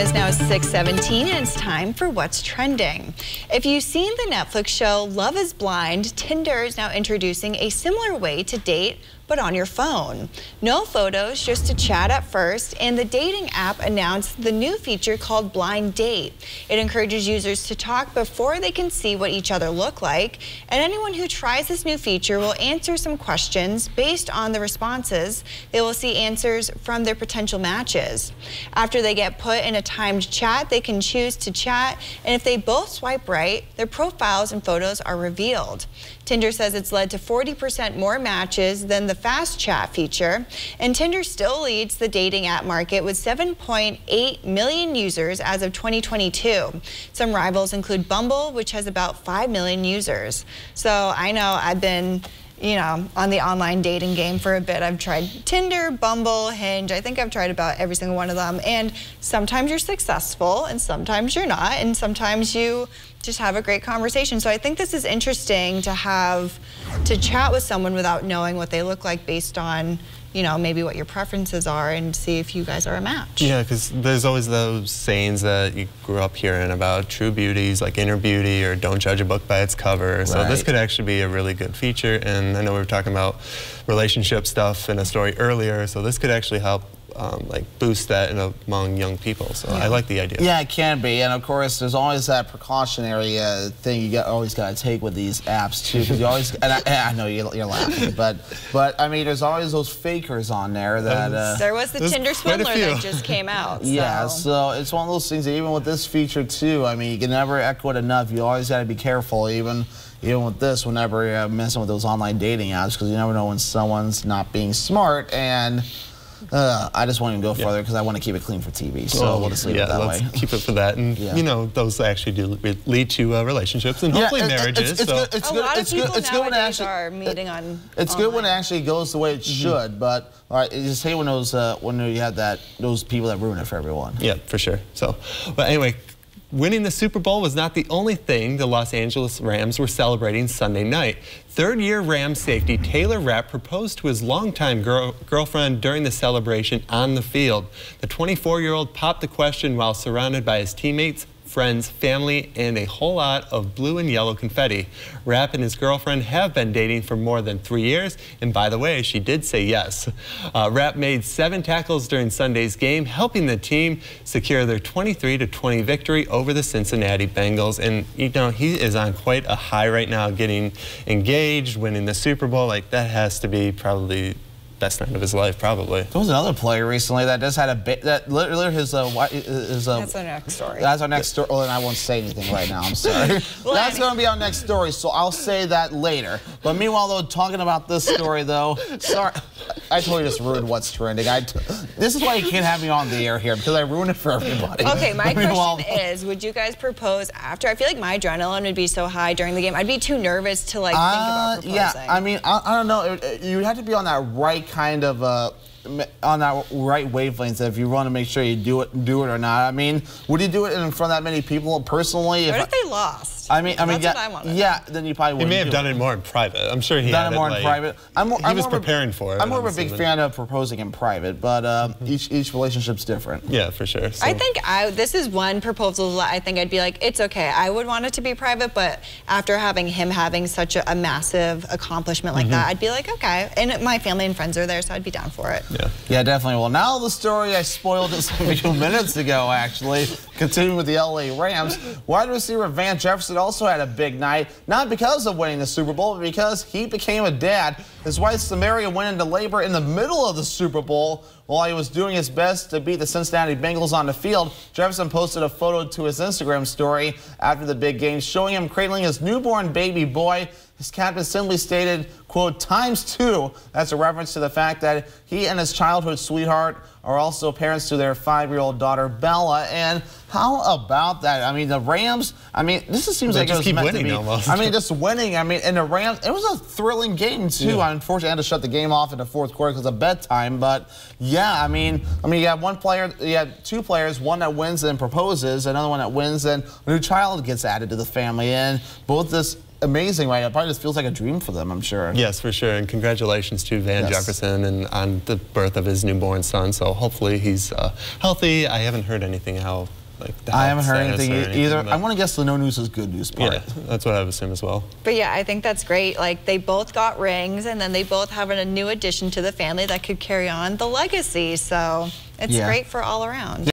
is now 6:17 and it's time for What's Trending. If you've seen the Netflix show Love is Blind, Tinder is now introducing a similar way to date, but on your phone. No photos, just to chat at first, and the dating app announced the new feature called Blind Date. It encourages users to talk before they can see what each other look like, and anyone who tries this new feature will answer some questions. Based on the responses, they will see answers from their potential matches. After they get put in a timed chat, they can choose to chat, and if they both swipe right, their profiles and photos are revealed. Tinder says it's led to 40% more matches than the fast chat feature, and Tinder still leads the dating app market with 7.8 million users as of 2022. Some rivals include Bumble, which has about 5 million users. So I know I've been on the online dating game for a bit. I've tried Tinder, Bumble, Hinge. I think I've tried about every single one of them. And sometimes you're successful and sometimes you're not. And sometimes you just have a great conversation. So I think this is interesting to chat with someone without knowing what they look like based on maybe what your preferences are, and see if you guys are a match. Yeah, because there's always those sayings that you grew up hearing about true beauties, like inner beauty, or don't judge a book by its cover. Right. So this could actually be a really good feature, and I know we were talking about relationship stuff in a story earlier, so this could actually help like boost that among young people. So I like the idea. Yeah, it can be, and of course there's always that precautionary thing you always got to take with these apps too, because you always, and I know you're laughing, but I mean there's always those fakers on there that there was the Tinder swindler that just came out. Yeah, so it's one of those things that even with this feature too, I mean you can never echo it enough. You always got to be careful, even with this, whenever you're messing with those online dating apps, because you never know when someone's not being smart. And I just won't even go further because I want to keep it clean for TV, so we'll just leave it that way. Let's keep it for that, and those actually do lead to relationships and hopefully marriages. A lot of people nowadays are meeting on. It's good when it actually goes the way it should, but just hate when you have those people that ruin it for everyone. Yeah, for sure. So, but anyway. Winning the Super Bowl was not the only thing the Los Angeles Rams were celebrating Sunday night. Third-year Rams safety Taylor Rapp proposed to his longtime girlfriend during the celebration on the field. The 24-year-old popped the question while surrounded by his teammates, friends, family, and a whole lot of blue and yellow confetti. Rapp and his girlfriend have been dating for more than 3 years, and by the way, she did say yes. Rapp made 7 tackles during Sunday's game, helping the team secure their 23-20 victory over the Cincinnati Bengals. And he is on quite a high right now, getting engaged, winning the Super Bowl. Like, that has to be probably best night of his life, probably. There was another player recently that just had that literally his that's our next story. That's our next story. Well, then I won't say anything right now. I'm sorry. That's going to be our next story, so I'll say that later. But meanwhile, though, talking about this story, though, sorry, I totally just ruined What's Trending. This is why you can't have me on the air here, because I ruined it for everybody. Okay, my question is, would you guys propose after? I feel like my adrenaline would be so high during the game. I'd be too nervous to think about proposing. Yeah, I mean, I don't know. You'd have to be on that right kind of on that right wavelength if you want to make sure you do it or not. I mean, would you do it in front of that many people personally? What if they lost? I mean, that's what I want. Yeah, then you probably wouldn't. He may have done it more in private. I'm sure he done it more in private. He was preparing for it. I'm more of a big fan of proposing in private, but each relationship's different. Yeah, for sure. So. I think this is one proposal that I think I'd be like, it's okay. I would want it to be private, but after having him having such a massive accomplishment like that, I'd be like, okay. And my family and friends are there, so I'd be down for it. Yeah, definitely. Well, now the story I spoiled just a few minutes ago, actually. Continuing with the LA Rams, wide receiver Van Jefferson also had a big night, not because of winning the Super Bowl, but because he became a dad. His wife Samaria went into labor in the middle of the Super Bowl. While he was doing his best to beat the Cincinnati Bengals on the field, Jefferson posted a photo to his Instagram story after the big game, showing him cradling his newborn baby boy. His captain simply stated, quote, ×2. That's a reference to the fact that he and his childhood sweetheart are also parents to their 5-year-old daughter, Bella. And how about that? I mean, the Rams, I mean, this just seems like it was meant to be. Almost. I mean, just winning. I mean, and the Rams, it was a thrilling game, too. Yeah. Unfortunately, I had to shut the game off in the fourth quarter because of bedtime. But, yeah, I mean, you have one player, you have 2 players, one that wins and proposes, another one that wins and a new child gets added to the family. And both this amazing, right? It probably just feels like a dream for them, I'm sure. Yes, for sure. And congratulations to Van Jefferson and on the birth of his newborn son. So hopefully he's healthy. I haven't heard anything how. I haven't heard anything either. I want to guess the no news is good news part. Yeah, that's what I would assume as well. But yeah, I think that's great. Like, they both got rings, and then they both have a new addition to the family that could carry on the legacy. So it's great for all around.